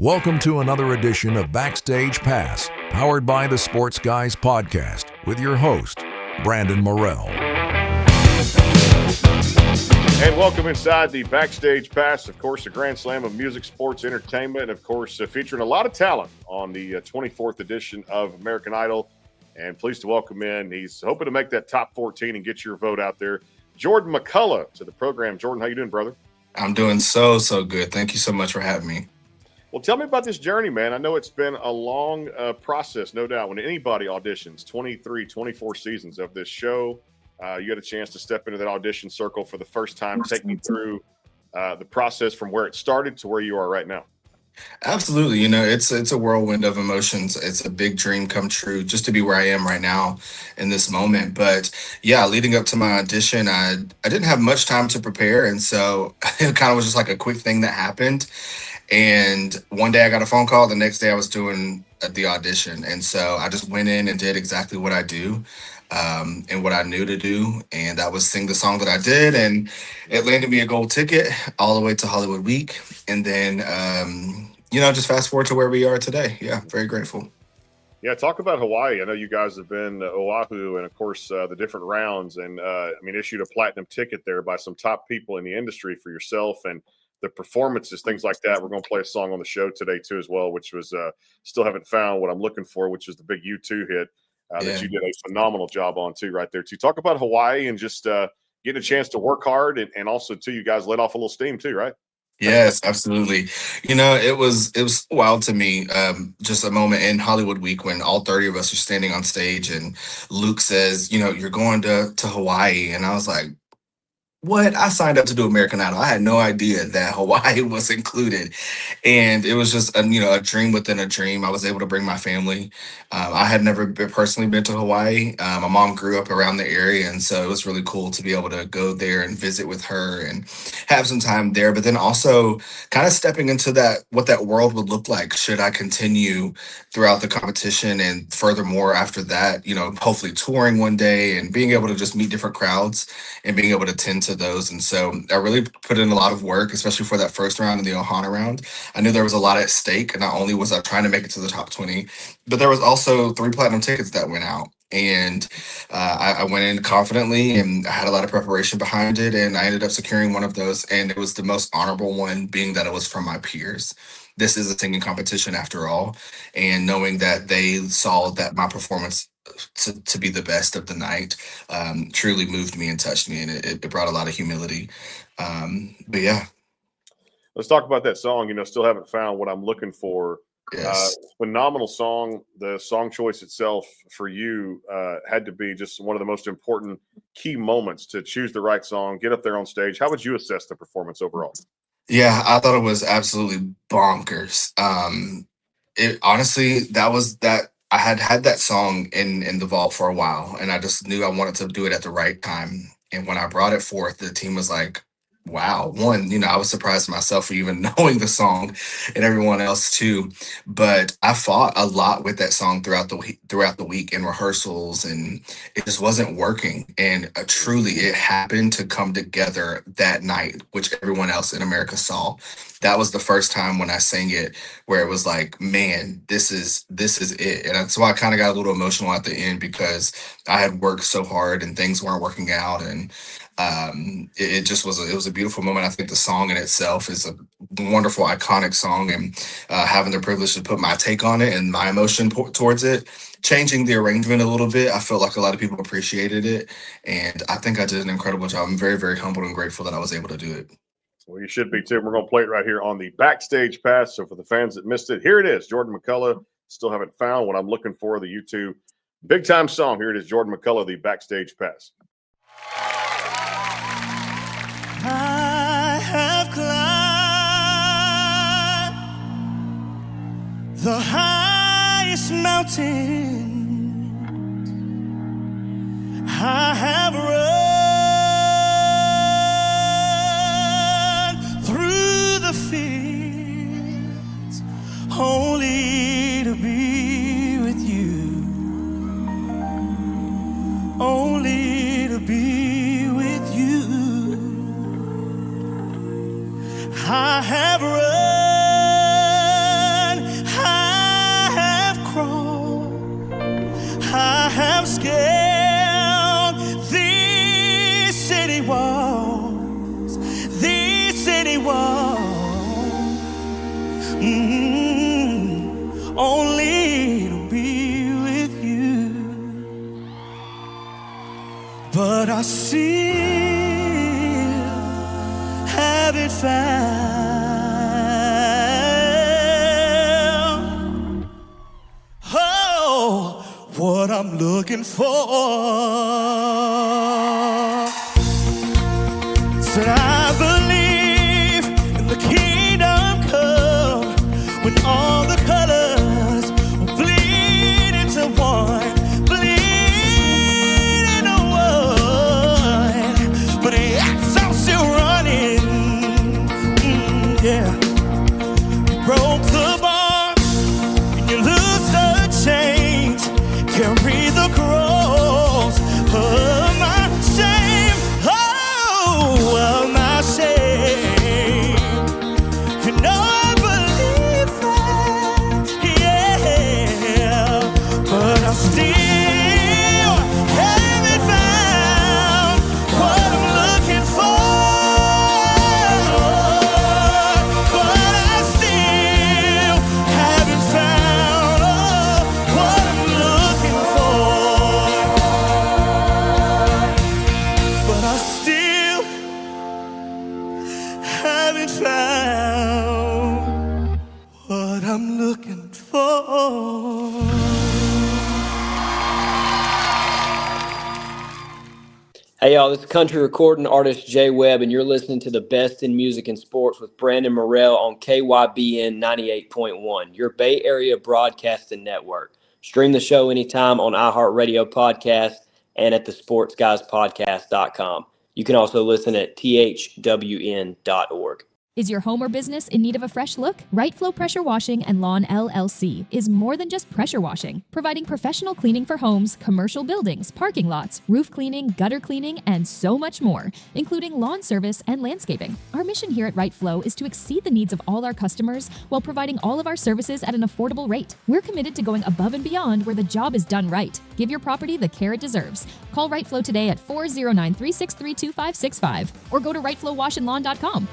Welcome to another edition of Backstage Pass, powered by the Sports Guys Podcast, with your host, Brandon Morrell. And welcome inside the Backstage Pass, of course, a grand slam of music, sports, entertainment, and of course, featuring a lot of talent on the 24th edition of American Idol. And pleased to welcome in, he's hoping to make that top 14 and get your vote out there, Jordan McCullough to the program. Jordan, how you doing, brother? I'm doing so good. Thank you so much for having me. Well, tell me about this journey, man. I know it's been a long process, no doubt. When anybody auditions, 23, 24 seasons of this show, you had a chance to step into that audition circle for the first time. Take me through the process from where it started to where you are right now. Absolutely. You know, it's a whirlwind of emotions. It's a big dream come true just to be where I am right now in this moment. But yeah, leading up to my audition, I didn't have much time to prepare. And so it kind of was just like a quick thing that happened. And one day I got a phone call. The next day I was doing the audition. And so I just went in and did exactly what I do and what I knew to do. And that was sing the song that I did. And it landed me a gold ticket all the way to Hollywood Week. And then, just fast forward to where we are today. Yeah, very grateful. Yeah, talk about Hawaii. I know you guys have been to Oahu and, of course, the different rounds. And, issued a platinum ticket there by some top people in the industry for yourself and the performances, things like that. We're going to play a song on the show today, too, as well, which was Still Haven't Found What I'm Looking For, which is the big U2 hit that you did a phenomenal job on, too, right there, too. Talk about Hawaii and just getting a chance to work hard and also, too, you guys let off a little steam, too, right? Yes, absolutely. You know, it was wild to me. Just a moment in Hollywood Week when all 30 of us are standing on stage and Luke says, you're going to Hawaii. And I was like, what? I signed up to do American Idol. I had no idea that Hawaii was included. And it was just, a dream within a dream. I was able to bring my family. I had never personally been to Hawaii. My mom grew up around the area. And so it was really cool to be able to go there and visit with her and have some time there. But then also kind of stepping into what that world would look like should I continue throughout the competition. And furthermore, after that, hopefully touring one day and being able to just meet different crowds and being able to tend to those. And so I really put in a lot of work, especially for that first round and the Ohana round. I knew there was a lot at stake. And not only was I trying to make it to the top 20, but there was also 3 platinum tickets that went out. And I went in confidently and I had a lot of preparation behind it. And I ended up securing one of those. And it was the most honorable one, being that it was from my peers. This is a singing competition after all. And knowing that they saw that my performance to be the best of the night truly moved me and touched me, and it brought a lot of humility. But yeah, let's talk about that song. Still Haven't Found What I'm Looking For. Yes. Phenomenal song. The song choice itself for you had to be just one of the most important key moments to choose the right song, get up there on stage. How would you assess the performance overall? Yeah, I thought it was absolutely bonkers. It honestly, that I had that song in the vault for a while, and I just knew I wanted to do it at the right time. And when I brought it forth, the team was like, wow. One, I was surprised myself for even knowing the song, and everyone else too. But I fought a lot with that song throughout the week in rehearsals, and it just wasn't working. And truly, it happened to come together that night, which everyone else in America saw. That was the first time when I sang it where it was like, man, this is it. And that's why I kind of got a little emotional at the end, because I had worked so hard and things weren't working out. And it just was a beautiful moment. I think the song in itself is a wonderful, iconic song, and having the privilege to put my take on it and my emotion towards it, changing the arrangement a little bit. I felt like a lot of people appreciated it, and I think I did an incredible job. I'm very, very humbled and grateful that I was able to do it. Well, you should be too. We're going to play it right here on the Backstage Pass. So for the fans that missed it, here it is. Jordan McCullough, Still Haven't Found What I'm Looking For, the U2 big time song. Here it is, Jordan McCullough, the Backstage Pass. I have climbed the highest mountain. I have run through the fields only to be with you. Only to be with you. I have run only to be with you. But I still haven't found what I'm looking for. Said I believe in the kingdom come when all the colors will bleed into one, bleed into one. But it's all still running, yeah. You broke the bar and you lose the chains, carry the cross of my shame, of my shame. You know I believe that, yeah, but I still haven't found what I'm looking for. But I still haven't found what I'm looking for. But I still haven't found what I'm looking for. Hey y'all, this is country recording artist Jay Webb, and you're listening to the best in music and sports with Brandon Morrell on KYBN 98.1, your Bay Area broadcasting network. Stream the show anytime on iHeartRadio Podcast and at thesportsguyspodcast.com. You can also listen at thwn.org. Is your home or business in need of a fresh look? Right Flow Pressure Washing and Lawn LLC is more than just pressure washing, providing professional cleaning for homes, commercial buildings, parking lots, roof cleaning, gutter cleaning, and so much more, including lawn service and landscaping. Our mission here at Right Flow is to exceed the needs of all our customers while providing all of our services at an affordable rate. We're committed to going above and beyond where the job is done right. Give your property the care it deserves. Call Right Flow today at 409-363-2565 or go to rightflowwashandlawn.com.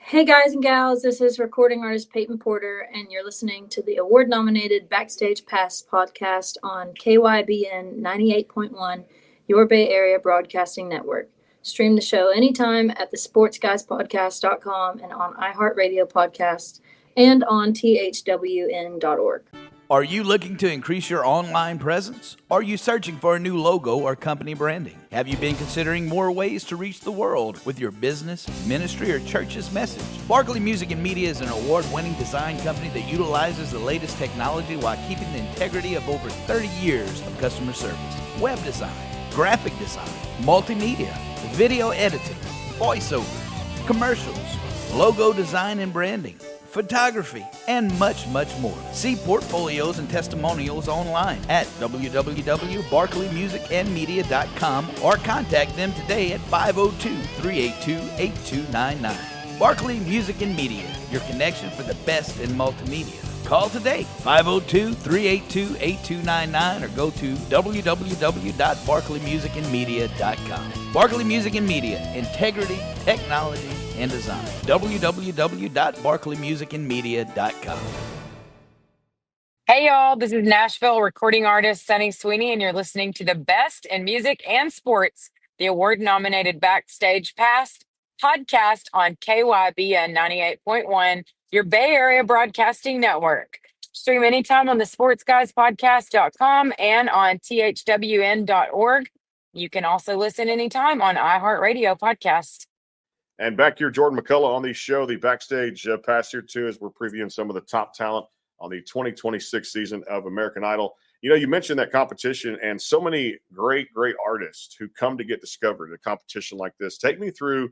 Hey guys and gals, this is recording artist Peyton Porter, and you're listening to the award-nominated Backstage Pass podcast on KYBN 98.1, your Bay Area broadcasting network. Stream the show anytime at thesportsguyspodcast.com and on iHeartRadio Podcast and on thwn.org. Are you looking to increase your online presence? Are you searching for a new logo or company branding? Have you been considering more ways to reach the world with your business, ministry, or church's message? Barkley Music and Media is an award-winning design company that utilizes the latest technology while keeping the integrity of over 30 years of customer service. Web design, graphic design, multimedia, video editing, voiceovers, commercials, logo design and branding, photography, and much, much more. See portfolios and testimonials online at www.barkleymusicandmedia.com or contact them today at 502-382-8299. Barkley Music and Media, your connection for the best in multimedia. Call today, 502-382-8299, or go to www.barkleymusicandmedia.com. Barkley Music and Media, integrity, technology, and design. www.barkleymusicandmedia.com. Hey y'all, this is Nashville recording artist Sunny Sweeney, and you're listening to the best in music and sports, the award-nominated Backstage Pass podcast on KYBN 98.1, your Bay Area broadcasting network. Stream anytime on the sportsguyspodcast.com and on thwn.org. You can also listen anytime on iHeartRadio Podcast. And back here, Jordan McCullough on the show, the Backstage Pass here too, as we're previewing some of the top talent on the 2026 season of American Idol. You know, you mentioned that competition and so many great artists who come to get discovered at a competition like this. Take me through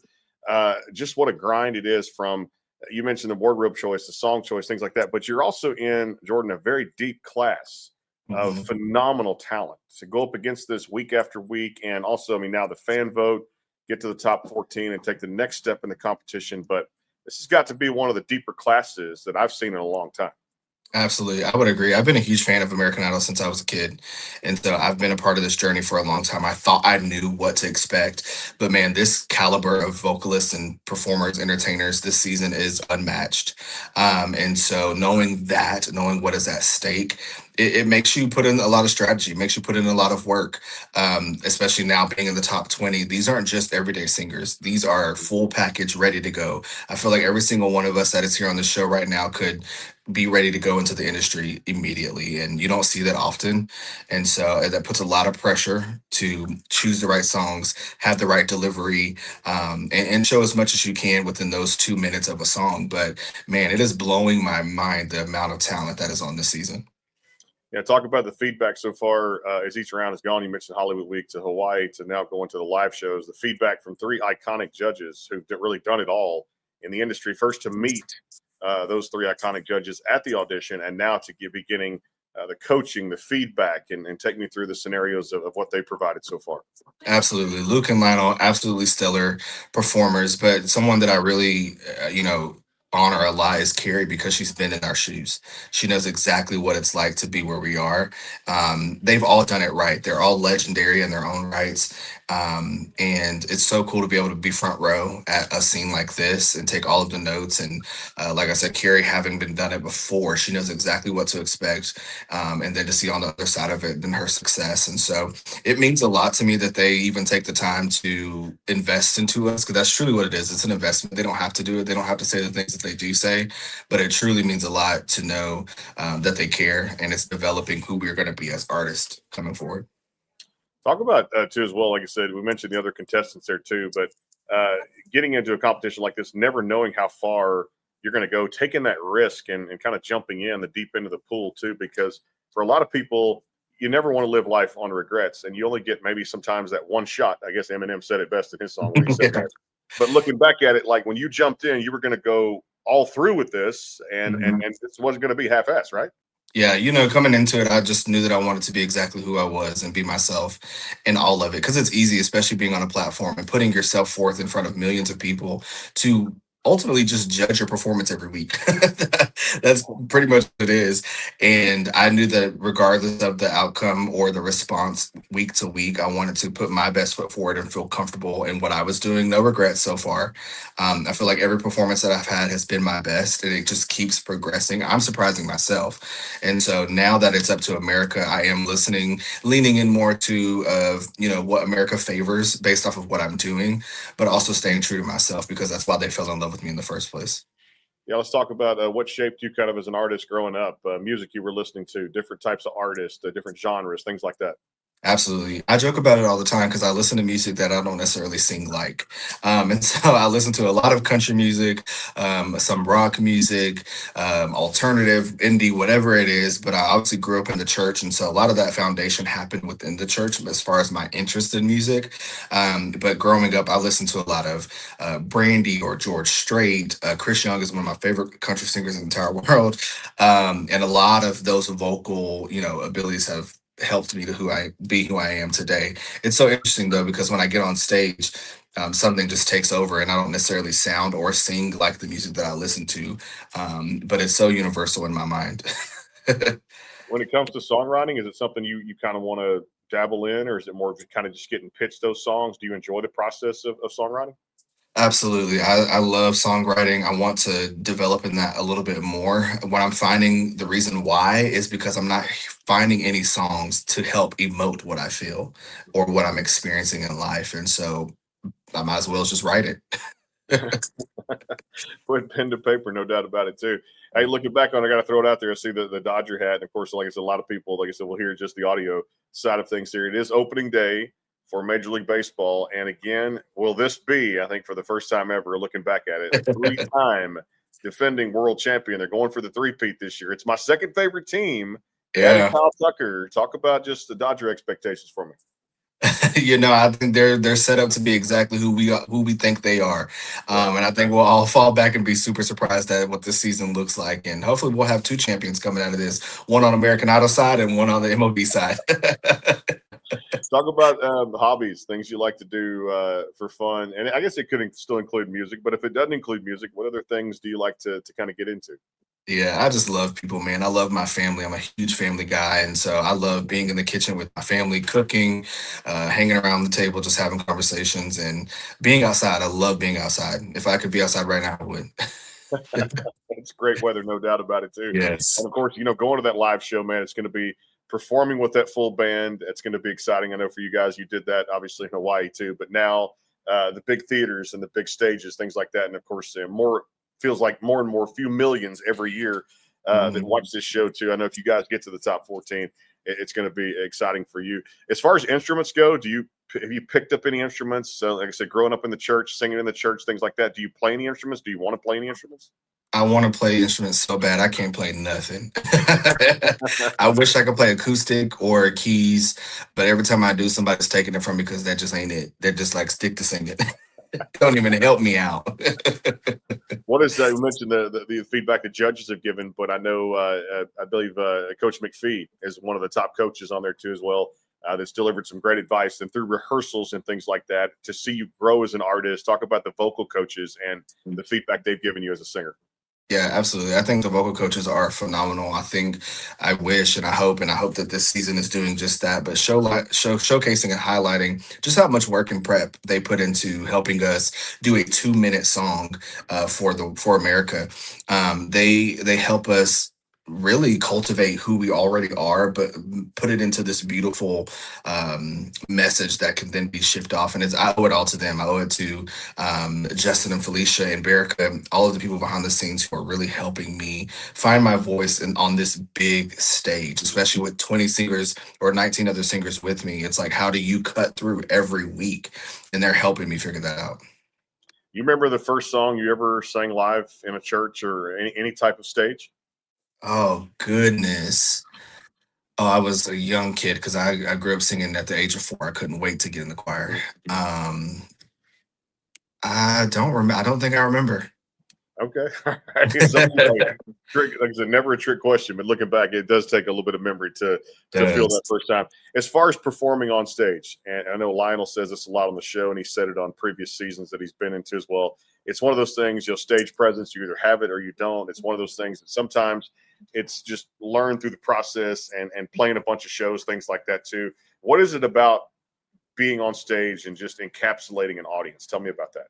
just what a grind it is from, you mentioned the wardrobe choice, the song choice, things like that, but you're also in, Jordan, a very deep class of phenomenal talent to go up against this week after week. And also, I mean, now the fan vote, get to the top 14 and take the next step in the competition. But this has got to be one of the deeper classes that I've seen in a long time. Absolutely. I would agree. I've been a huge fan of American Idol since I was a kid. And so I've been a part of this journey for a long time. I thought I knew what to expect. But man, this caliber of vocalists and performers, entertainers this season is unmatched. And so knowing that, knowing what is at stake, it makes you put in a lot of strategy, makes you put in a lot of work, especially now being in the top 20. These aren't just everyday singers, these are full package, ready to go. I feel like every single one of us that is here on the show right now could be ready to go into the industry immediately. And you don't see that often. And so that puts a lot of pressure to choose the right songs, have the right delivery, and show as much as you can within those 2 minutes of a song. But man, it is blowing my mind the amount of talent that is on this season. Yeah, talk about the feedback so far as each round has gone. You mentioned Hollywood Week to Hawaii to now going to the live shows. The feedback from three iconic judges who've really done it all in the industry. First to meet those three iconic judges at the audition, and now to be getting the coaching, the feedback, and take me through the scenarios of what they provided so far. Absolutely. Luke and Lionel, absolutely stellar performers, but someone that I really, honor a lot is Carrie because she's been in our shoes. She knows exactly what it's like to be where we are. They've all done it right. They're all legendary in their own rights. And it's so cool to be able to be front row at a scene like this and take all of the notes. And like I said, Carrie, having been done it before, she knows exactly what to expect. And then to see on the other side of it, then her success. And so it means a lot to me that they even take the time to invest into us, because that's truly what it is. It's an investment. They don't have to do it. They don't have to say the things that they do say, but it truly means a lot to know that they care, and it's developing who we're going to be as artists coming forward. Talk about too as well. Like I said, we mentioned the other contestants there too, but getting into a competition like this, never knowing how far you're going to go, taking that risk and kind of jumping in the deep end of the pool too, because for a lot of people, you never want to live life on regrets, and you only get maybe sometimes that one shot. I guess Eminem said it best in his song when he said that. But looking back at it, like when you jumped in, you were going to go all through with this, and this wasn't going to be half-assed, right? Yeah, coming into it, I just knew that I wanted to be exactly who I was and be myself in all of it. Because it's easy, especially being on a platform and putting yourself forth in front of millions of people to ultimately just judge your performance every week. That's pretty much what it is. And I knew that regardless of the outcome or the response week to week, I wanted to put my best foot forward and feel comfortable in what I was doing. No regrets so far. I feel like every performance that I've had has been my best, and it just keeps progressing. I'm surprising myself. And so now that it's up to America, I am leaning in more to what America favors based off of what I'm doing, but also staying true to myself, because that's why they fell in love with me in the first place. Yeah, let's talk about what shaped you kind of as an artist growing up, music you were listening to, different types of artists, different genres, things like that. Absolutely. I joke about it all the time because I listen to music that I don't necessarily sing like. And so I listen to a lot of country music, some rock music, alternative, indie, whatever it is. But I obviously grew up in the church. And so a lot of that foundation happened within the church as far as my interest in music. But growing up, I listened to a lot of Brandy or George Strait. Chris Young is one of my favorite country singers in the entire world. And a lot of those vocal, abilities have helped me to who I am today. It's so interesting though, because when I get on stage, something just takes over and I don't necessarily sound or sing like the music that I listen to. But it's so universal in my mind. When it comes to songwriting, is it something you kind of want to dabble in, or is it more of kind of just getting pitched those songs? Do you enjoy the process of songwriting? Absolutely. I love songwriting. I want to develop in that a little bit more. What I'm finding, the reason why is because I'm not finding any songs to help emote what I feel or what I'm experiencing in life. And so I might as well just write it. Put pen to paper, no doubt about it too. Hey, looking back on it, I got to throw it out there. I see the Dodger hat. And of course, like I said, a lot of people, like I said, will hear just the audio side of things here. It is opening day for Major League Baseball. And again, will this be, I think for the first time ever, looking back at it, a three-time defending world champion? They're going for the three-peat this year. It's my second favorite team. Yeah. Kyle Tucker, talk about just the Dodger expectations for me. I think they're set up to be exactly who we think they are, and I think we'll all fall back and be super surprised at what this season looks like, and hopefully we'll have two champions coming out of this, one on American Idol side and one on the MLB side. Talk about hobbies, things you like to do for fun, and I guess it could still include music. But if it doesn't include music, what other things do you like to kind of get into? Yeah, I just love people, man. I love my family. I'm a huge family guy. And so I love being in the kitchen with my family, cooking, hanging around the table, just having conversations and being outside. I love being outside. If I could be outside right now, I would. It's great weather, no doubt about it too. Yes. And of course, going to that live show, man, it's going to be performing with that full band. It's going to be exciting. I know for you guys, you did that obviously in Hawaii too, but now the big theaters and the big stages, things like that, and of course, more feels like more and more few millions every year that watch this show too. I know if you guys get to the top 14, it's going to be exciting for you. As far as instruments go, have you picked up any instruments? So, like I said, growing up in the church, singing in the church, things like that. Do you play any instruments? Do you want to play any instruments? I want to play instruments so bad. I can't play nothing. I wish I could play acoustic or keys, but every time I do, somebody's taking it from me because that just ain't it. They're just like, stick to singing. Don't even help me out. What is you mentioned the feedback the judges have given, but I know I believe Coach McPhee is one of the top coaches on there too as well. That's delivered some great advice, and through rehearsals and things like that, to see you grow as an artist. Talk about the vocal coaches and the feedback they've given you as a singer. Yeah, absolutely. I think the vocal coaches are phenomenal. I wish and I hope that this season is doing just that, but showcasing and highlighting just how much work and prep they put into helping us do a 2-minute song for America. They help us really cultivate who we already are, but put it into this beautiful message that can then be shipped off. And I owe it all to them. I owe it to Justin and Felicia and Berica, all of the people behind the scenes who are really helping me find my voice on this big stage, especially with 20 singers or 19 other singers with me. It's like, how do you cut through every week? And they're helping me figure that out. You remember the first song you ever sang live in a church or any type of stage? Oh, goodness. Oh, I was a young kid because I grew up singing at the age of 4. I couldn't wait to get in the choir. I don't remember. I don't think I remember. Okay. It's trick, like I said, never a trick question, but looking back, it does take a little bit of memory to feel that first time. As far as performing on stage, and I know Lionel says this a lot on the show, and he said it on previous seasons that he's been into as well. It's one of those things, stage presence, you either have it or you don't. It's one of those things that sometimes it's just learned through the process and playing a bunch of shows, things like that too. What is it about being on stage and just encapsulating an audience? Tell me about that.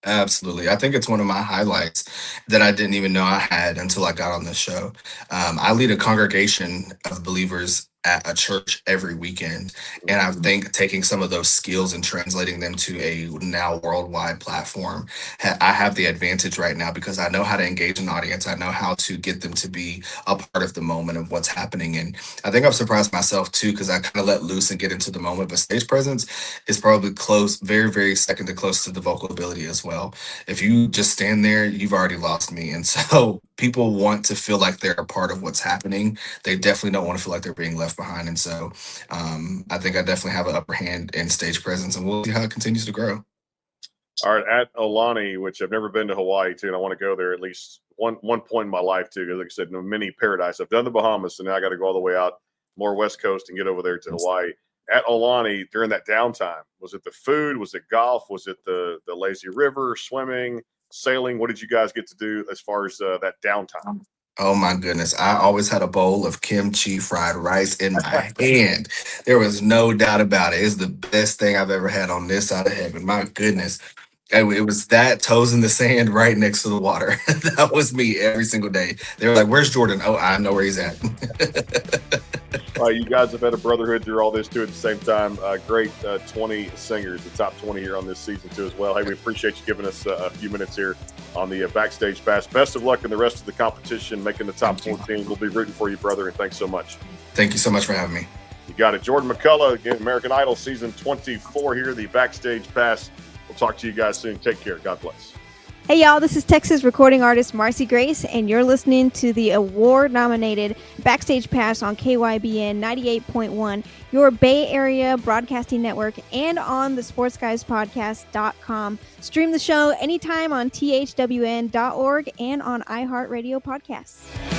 Absolutely. I think it's one of my highlights that I didn't even know I had until I got on this show. I lead a congregation of believers at a church every weekend. And I think taking some of those skills and translating them to a now worldwide platform, I have the advantage right now because I know how to engage an audience. I know how to get them to be a part of the moment of what's happening. And I think I've surprised myself too, because I kind of let loose and get into the moment. But stage presence is probably close, very, very second to close to the vocal ability as well. If you just stand there, you've already lost me. And so people want to feel like they're a part of what's happening. They definitely don't want to feel like they're being left behind. And so I think I definitely have an upper hand in stage presence, and we'll see how it continues to grow. All right, at Aulani, which I've never been to Hawaii too, and I want to go there at least one point in my life too. Like I said, mini paradise. I've done the Bahamas, so now I got to go all the way out more West Coast and get over there to Hawaii. At Aulani, during that downtime, was it the food? Was it golf? Was it the lazy river, swimming, sailing? What did you guys get to do as far as that downtime? Oh my goodness. I always had a bowl of kimchi fried rice in my hand. There was no doubt about it. It's the best thing I've ever had on this side of heaven. My goodness. It was that, toes in the sand right next to the water. That was me every single day. They were like, "Where's Jordan?" "Oh, I know where he's at." You guys have had a brotherhood through all this too at the same time. Great 20 singers, the top 20 here on this season too as well. Hey, we appreciate you giving us a few minutes here on the Backstage Pass. Best of luck in the rest of the competition, making the top 14. We'll be rooting for you, brother, and thanks so much. Thank you so much for having me. You got it. Jordan McCullough, again, American Idol season 24 here, the Backstage Pass. We'll talk to you guys soon. Take care. God bless. Hey, y'all, this is Texas recording artist Marcy Grace, and you're listening to the award-nominated Backstage Pass on KYBN 98.1, your Bay Area broadcasting network, and on the sportsguyspodcast.com. Stream the show anytime on thwn.org and on iHeartRadio podcasts.